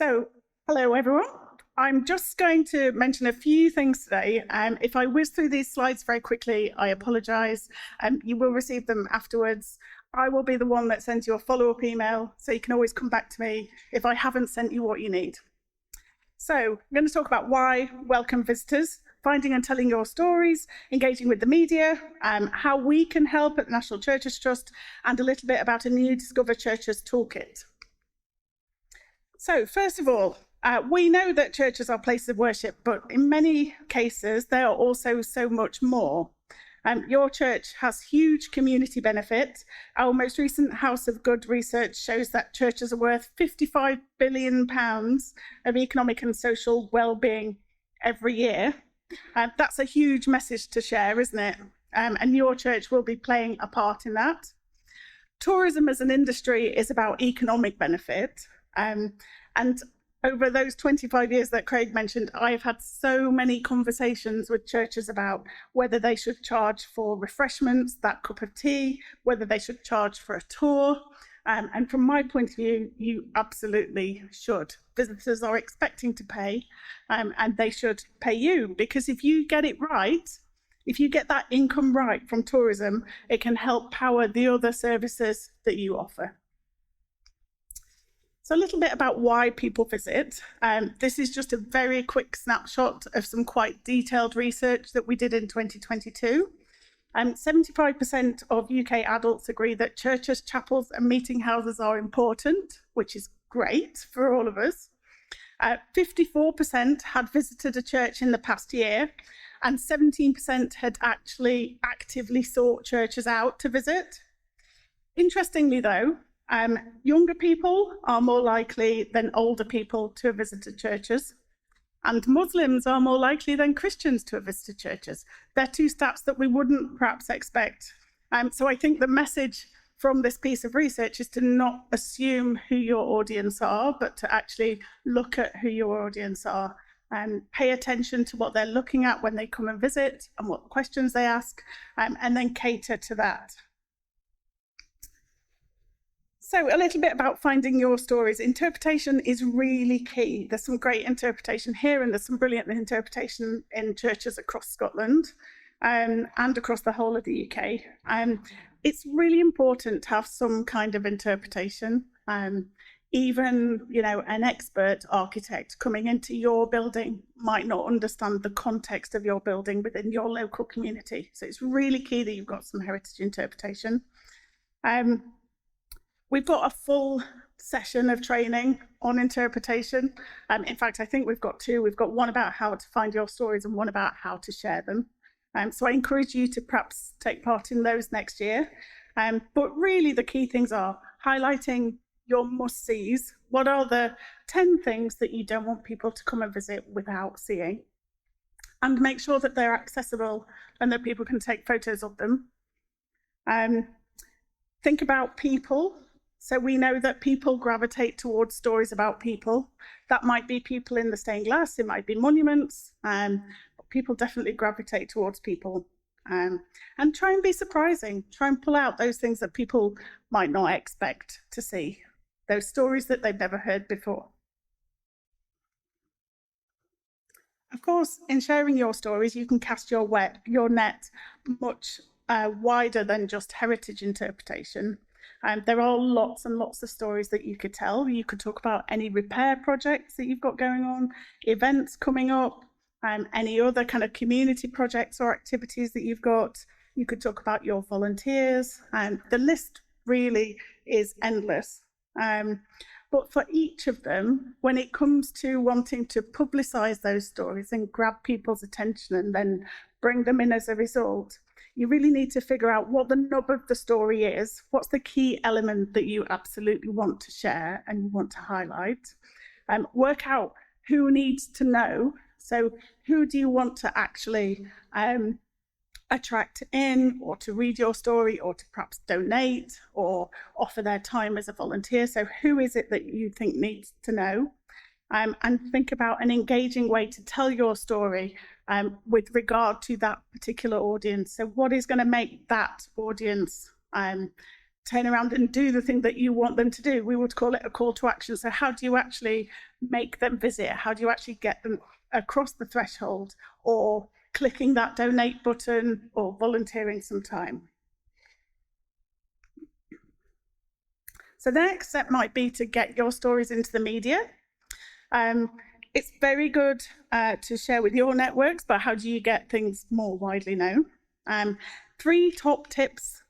So, hello everyone. I'm just going to mention a few things today. If I whiz through these slides very quickly, I apologise. You will receive them afterwards. I will be the one that sends you a follow-up email, so you can always come back to me if I haven't sent you what you need. So, I'm going to talk about why welcome visitors, finding and telling your stories, engaging with the media, how we can help at the National Churches Trust, and a little bit about a new Discover Churches toolkit. So, first of all, we know that churches are places of worship, but in many cases, they are also so much more. Your church has huge community benefit. Our most recent House of Good research shows that churches are worth £55 billion of economic and social well-being every year. That's a huge message to share, isn't it? And your church will be playing a part in that. Tourism as an industry is about economic benefit. And over those 25 years that Craig mentioned, I've had so many conversations with churches about whether they should charge for refreshments, that cup of tea, whether they should charge for a tour. And from my point of view, you absolutely should. Visitors are expecting to pay, and they should pay you, because if you get it right, if you get that income right from tourism, it can help power the other services that you offer. So a little bit about why people visit. This is just a very quick snapshot of some quite detailed research that we did in 2022. 75% of UK adults agree that churches, chapels and meeting houses are important, which is great for all of us. 54% had visited a church in the past year, and 17% had actually actively sought churches out to visit. Interestingly though, younger people are more likely than older people to have visited churches, and Muslims are more likely than Christians to have visited churches. They're two stats that we wouldn't perhaps expect. So I think the message from this piece of research is to not assume who your audience are, but to actually look at who your audience are and pay attention to what they're looking at when they come and visit and what questions they ask, and then cater to that. So a little bit about finding your stories. Interpretation is really key. There's some great interpretation here, and there's some brilliant interpretation in churches across Scotland and across the whole of the UK. It's really important to have some kind of interpretation. Even, an expert architect coming into your building might not understand the context of your building within your local community. So it's really key that you've got some heritage interpretation. We've got a full session of training on interpretation. In fact, I think we've got two. We've got one about how to find your stories and one about how to share them. So I encourage you to perhaps take part in those next year. But really the key things are highlighting your must-sees. What are the 10 things that you don't want people to come and visit without seeing? And make sure that they're accessible and that people can take photos of them. Think about people. So we know that people gravitate towards stories about people. That might be people in the stained glass, it might be monuments, but people definitely gravitate towards people. And try and be surprising. Try and pull out those things that people might not expect to see, those stories that they've never heard before. Of course, in sharing your stories, you can cast your net much wider than just heritage interpretation. There are lots and lots of stories that you could tell. You could talk about any repair projects that you've got going on, events coming up, any other kind of community projects or activities that you've got. You could talk about your volunteers, and the list really is endless. But for each of them, when it comes to wanting to publicise those stories and grab people's attention and then bring them in as a result, you really need to figure out what the nub of the story is. What's the key element that you absolutely want to share and you want to highlight? Work out who needs to know. So who do you want to actually attract in, or to read your story, or to perhaps donate or offer their time as a volunteer? So who is it that you think needs to know? And think about an engaging way to tell your story with regard to that particular audience. So what is going to make that audience turn around and do the thing that you want them to do. We would call it a call to action. So how do you actually make them visit? How do you actually get them across the threshold, or clicking that donate button, or volunteering some time? So the next step might be to get your stories into the media. It's very good to share with your networks, but how do you get things more widely known? 3 top tips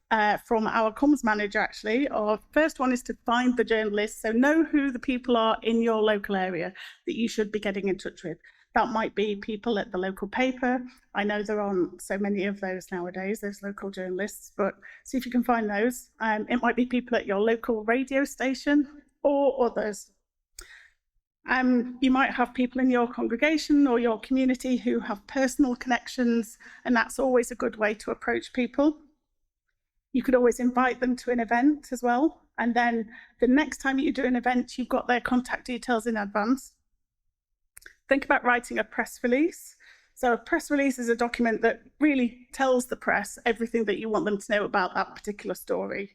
from our comms manager, actually. Our first one is to find the journalists. So know who the people are in your local area that you should be getting in touch with. That might be people at the local paper. I know there aren't so many of those nowadays, those local journalists, but see if you can find those. It might be people at your local radio station or others. You might have people in your congregation or your community who have personal connections, and that's always a good way to approach people. You could always invite them to an event as well, and then the next time you do an event, you've got their contact details in advance. Think about writing a press release. So a press release is a document that really tells the press everything that you want them to know about that particular story.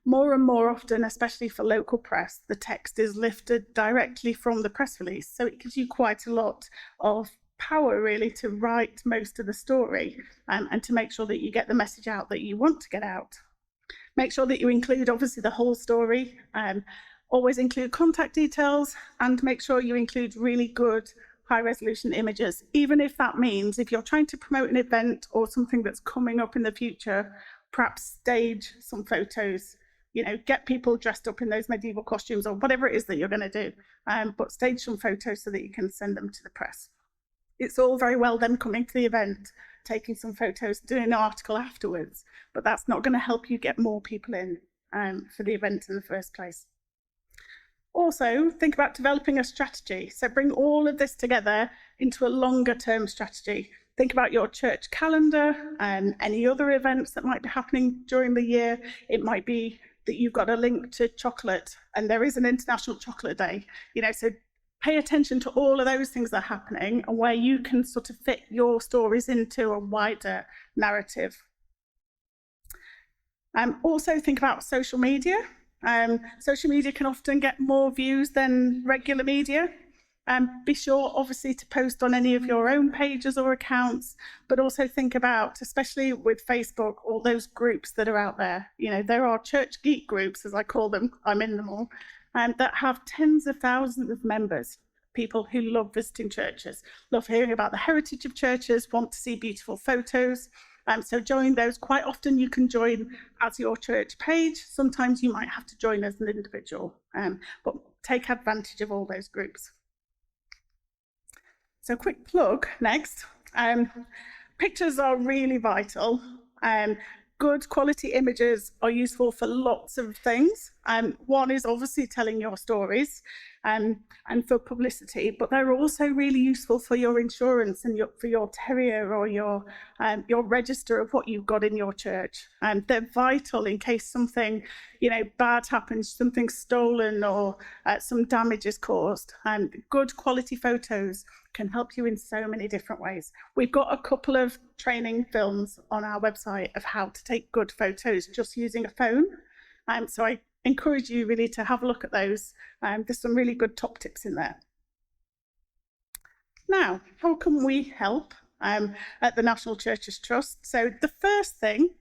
More and more often, especially for local press, the text is lifted directly from the press release. So it gives you quite a lot of power, really, to write most of the story and to make sure that you get the message out that you want to get out. Make sure that you include, obviously, the whole story. Always include contact details, and make sure you include really good high-resolution images, even if that means if you're trying to promote an event or something that's coming up in the future, perhaps stage some photos. Get people dressed up in those medieval costumes or whatever it is that you're going to do, but stage some photos so that you can send them to the press. It's all very well them coming to the event, taking some photos, doing an article afterwards, but that's not going to help you get more people in for the event in the first place. Also, think about developing a strategy. So bring all of this together into a longer term strategy. Think about your church calendar and any other events that might be happening during the year. It might be that you've got a link to chocolate and there is an International Chocolate Day. So pay attention to all of those things that are happening and where you can sort of fit your stories into a wider narrative. Also think about social media. Social media can often get more views than regular media. Be sure, obviously, to post on any of your own pages or accounts, but also think about, especially with Facebook, all those groups that are out there. There are church geek groups, as I call them, I'm in them all, that have tens of thousands of members, people who love visiting churches, love hearing about the heritage of churches, want to see beautiful photos. So join those. Quite often you can join as your church page. Sometimes you might have to join as an individual, but take advantage of all those groups. So quick plug next. Pictures are really vital. Good quality images are useful for lots of things. One is obviously telling your stories and for publicity, but they're also really useful for your insurance and for your terrier or your register of what you've got in your church. They're vital in case something bad happens, something's stolen or some damage is caused. Good quality photos can help you in so many different ways. We've got a couple of training films on our website of how to take good photos just using a phone. So I encourage you really to have a look at those. There's some really good top tips in there. Now, how can we help at the National Churches Trust? So the first thing,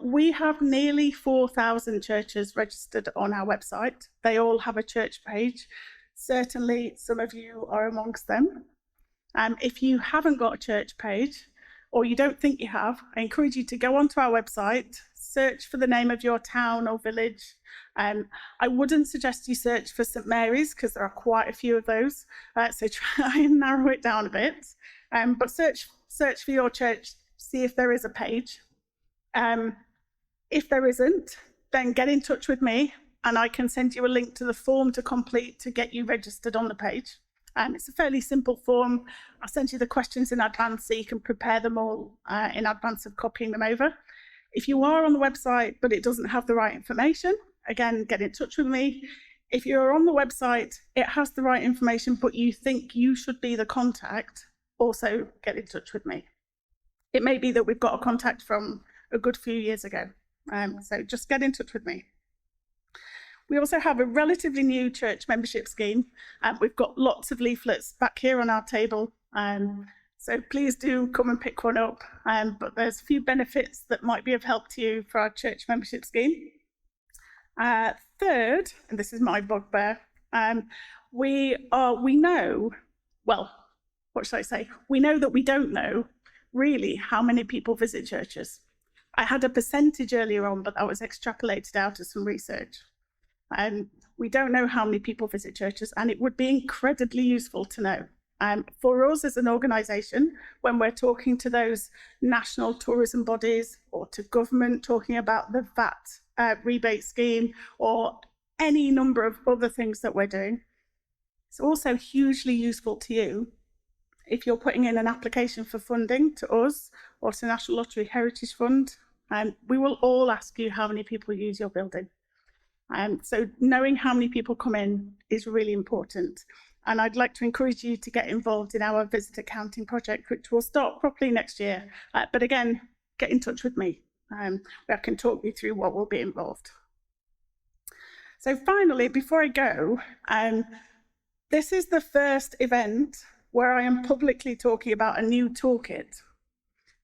we have nearly 4,000 churches registered on our website. They all have a church page. Certainly some of you are amongst them. If you haven't got a church page, or you don't think you have, I encourage you to go onto our website, search for the name of your town or village. I wouldn't suggest you search for St Mary's because there are quite a few of those, so try and narrow it down a bit. But search for your church, see if there is a page. If there isn't, then get in touch with me and I can send you a link to the form to complete to get you registered on the page. It's a fairly simple form. I'll send you the questions in advance so you can prepare them all in advance of copying them over. If you are on the website but it doesn't have the right information, again, get in touch with me. If you're on the website, it has the right information, but you think you should be the contact, also get in touch with me. It may be that we've got a contact from a good few years ago. So just get in touch with me. We also have a relatively new church membership scheme. We've got lots of leaflets back here on our table. So please do come and pick one up. But there's a few benefits that might be of help to you for our church membership scheme. Third, and this is my bugbear, we know, well, what should I say? We know that we don't know really how many people visit churches. I had a percentage earlier on, but that was extrapolated out of some research. We don't know how many people visit churches, and it would be incredibly useful to know. For us as an organisation, when we're talking to those national tourism bodies or to government talking about the VAT rebate scheme or any number of other things that we're doing, it's also hugely useful to you if you're putting in an application for funding to us or to National Lottery Heritage Fund. We will all ask you how many people use your building. So knowing how many people come in is really important. And I'd like to encourage you to get involved in our visitor counting project, which will start properly next year. But again, get in touch with me. Where I can talk you through what will be involved. So finally, before I go, this is the first event where I am publicly talking about a new toolkit.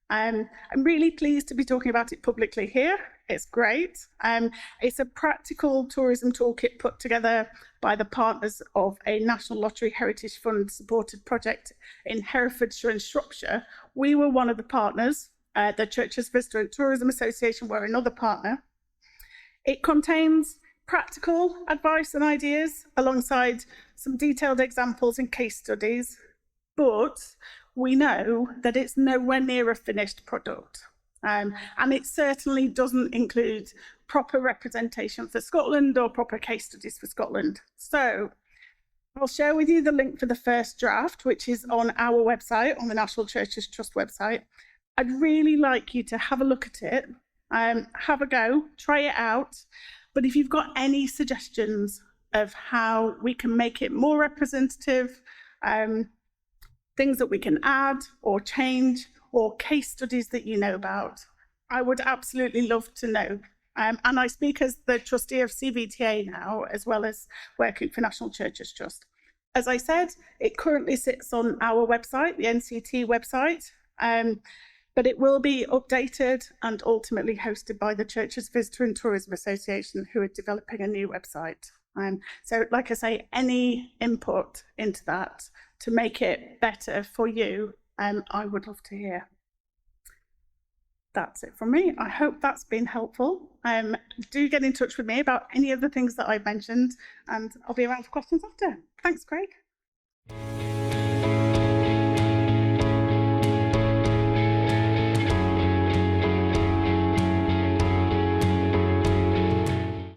I'm really pleased to be talking about it publicly here. It's great. It's a practical tourism toolkit put together by the partners of a National Lottery Heritage Fund supported project in Herefordshire and Shropshire. We were one of the partners. The Churches Visitor and Tourism Association were another partner. It contains practical advice and ideas alongside some detailed examples and case studies, but we know that it's nowhere near a finished product. And it certainly doesn't include proper representation for Scotland or proper case studies for Scotland. So I'll share with you the link for the first draft, which is on our website, on the National Churches Trust website. I'd really like you to have a look at it, have a go, try it out. But if you've got any suggestions of how we can make it more representative, things that we can add or change, or case studies that you know about, I would absolutely love to know. And I speak as the trustee of CVTA now, as well as working for National Churches Trust. As I said, it currently sits on our website, the NCT website, but it will be updated and ultimately hosted by the Churches Visitor and Tourism Association, who are developing a new website. So like I say, any input into that to make it better for you, I would love to hear. That's it from me. I hope that's been helpful. Do get in touch with me about any of the things that I've mentioned, and I'll be around for questions after. Thanks, Craig.